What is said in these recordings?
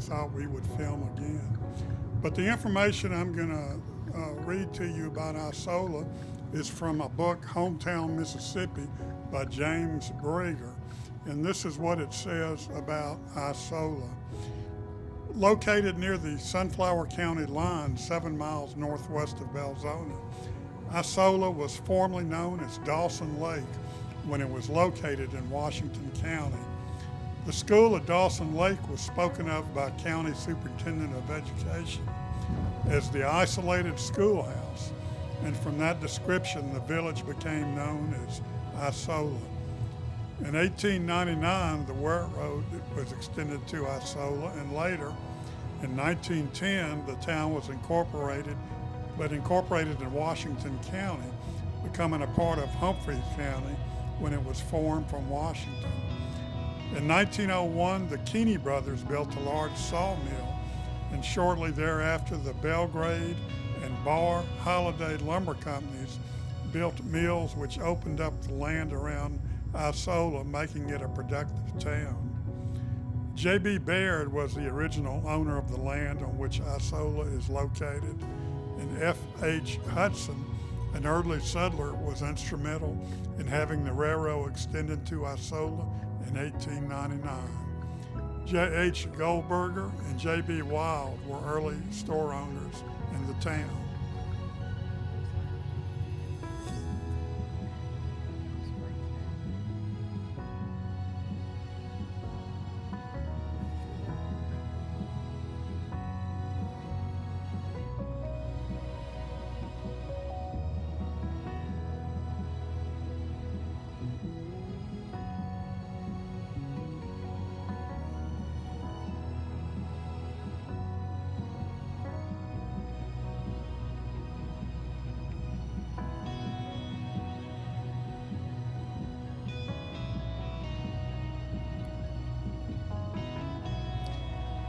thought we would film again. But the information I'm going to read to you about Isola is from a book, Hometown, Mississippi, by James Brager. And this is what it says about Isola. Located near the Sunflower County line, 7 miles northwest of Belzoni, Isola was formerly known as Dawson Lake when it was located in Washington County. The school at Dawson Lake was spoken of by County Superintendent of Education as the isolated schoolhouse, and from that description the village became known as Isola. In 1899, the railroad was extended to Isola, and later, in 1910, the town was incorporated in Washington County, becoming a part of Humphreys County when it was formed from Washington. In 1901, the Keeney brothers built a large sawmill, and shortly thereafter, the Belgrade and Barr Holiday lumber companies built mills which opened up the land around Isola, making it a productive town. J.B. Baird was the original owner of the land on which Isola is located, and F.H. Hudson, an early settler, was instrumental in having the railroad extended to Isola in 1899. J.H. Goldberger and J.B. Wild were early store owners in the town.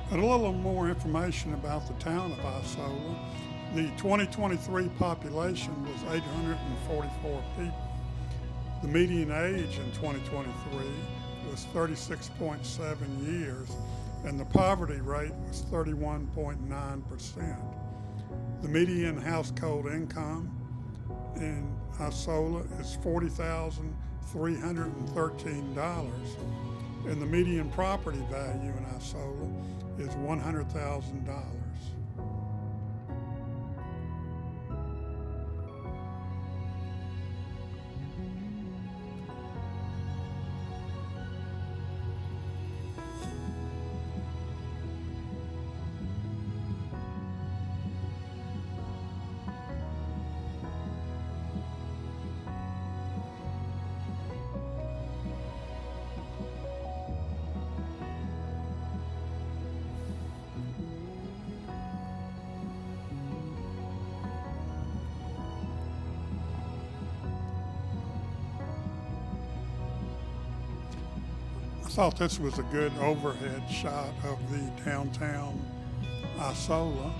A little more information about the town of Isola. The 2023 population was 844 people. The median age in 2023 was 36.7 years, and the poverty rate was 31.9%. The median household income in Isola is $40,313, and the median property value in Isola is $100,000. I thought this was a good overhead shot of the downtown Isola.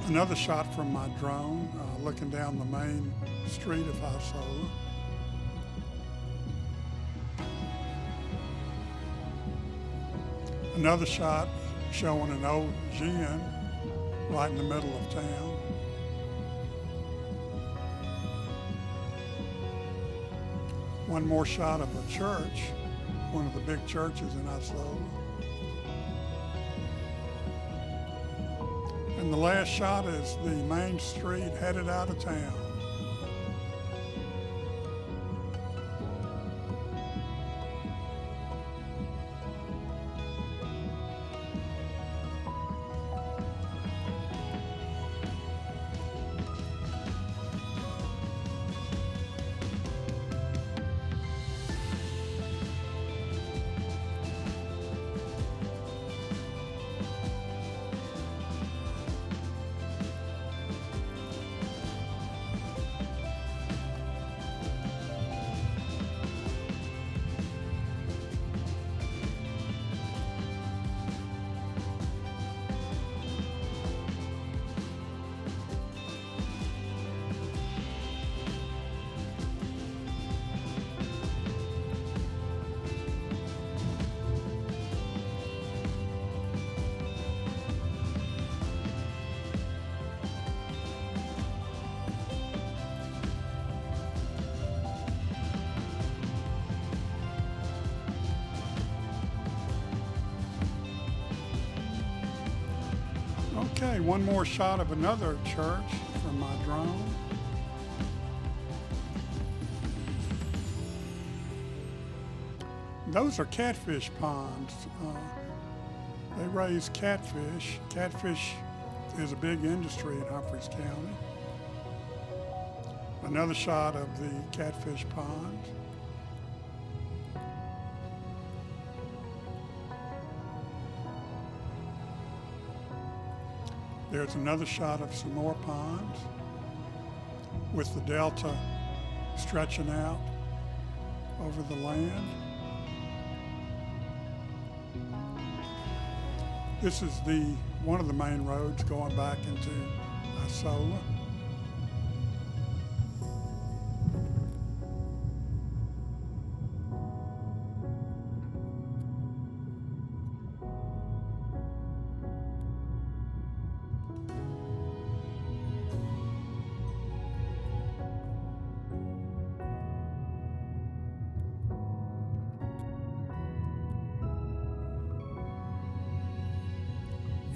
Another shot from my drone, looking down the main street of Isola. Another shot showing an old gym right in the middle of town. One more shot of a church, one of the big churches in Isola. And the last shot is the main street headed out of town. Okay, one more shot of another church from my drone. Those are catfish ponds. They raise catfish. Catfish is a big industry in Humphreys County. Another shot of the catfish pond. There's another shot of some more ponds with the delta stretching out over the land. This is one of the main roads going back into Isola.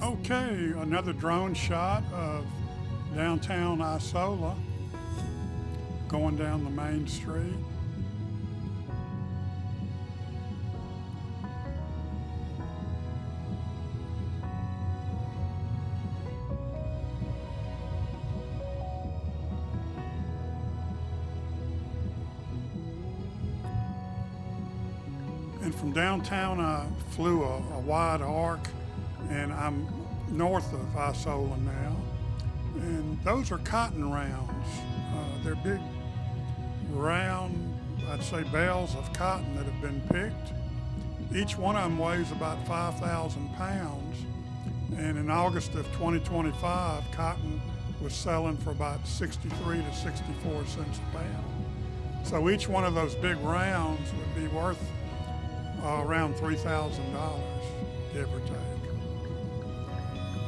Okay, another drone shot of downtown Isola going down the main street. And from downtown I flew a wide arc, and I'm north of Isola now, and those are cotton rounds. They're big, round, I'd say bales of cotton that have been picked. Each one of them weighs about 5,000 pounds, and in August of 2025, cotton was selling for about 63 to 64 cents a pound. So each one of those big rounds would be worth around $3,000, give or take.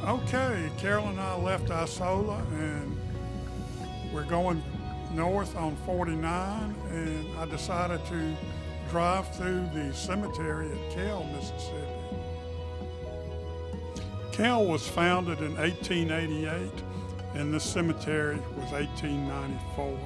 Okay, Caile and I left Isola and we're going north on 49, and I decided to drive through the cemetery at Caile, Mississippi. Caile was founded in 1888 and this cemetery was 1894.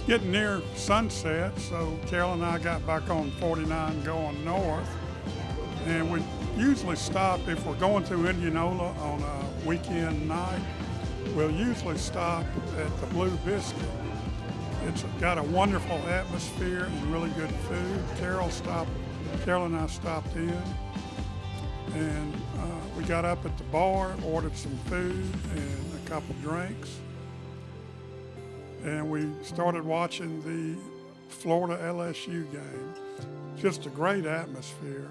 Getting near sunset, so Caile and I got back on 49 going north. And we usually stop, if we're going to Indianola on a weekend night, we'll usually stop at the Blue Biscuit. It's got a wonderful atmosphere and really good food. Caile and I stopped in, and we got up at the bar, ordered some food and a couple drinks. And we started watching the Florida LSU game. Just a great atmosphere.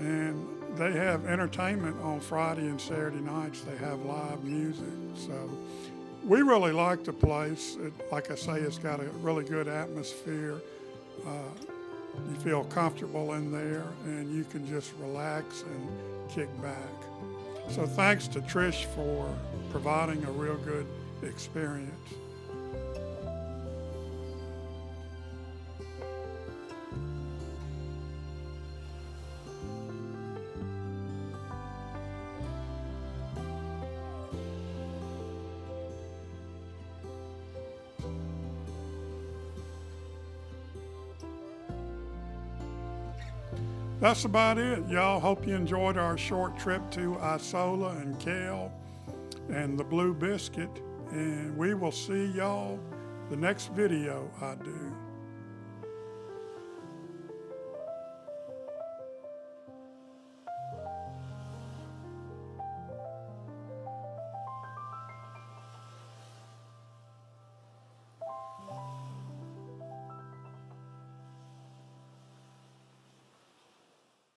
And they have entertainment on Friday and Saturday nights. They have live music. So we really like the place. Like I say, it's got a really good atmosphere. You feel comfortable in there and you can just relax and kick back. So thanks to Trish for providing a real good experience. That's about it, y'all. Hope you enjoyed our short trip to Isola and Caile and the Blue Biscuit. And we will see y'all the next video I do.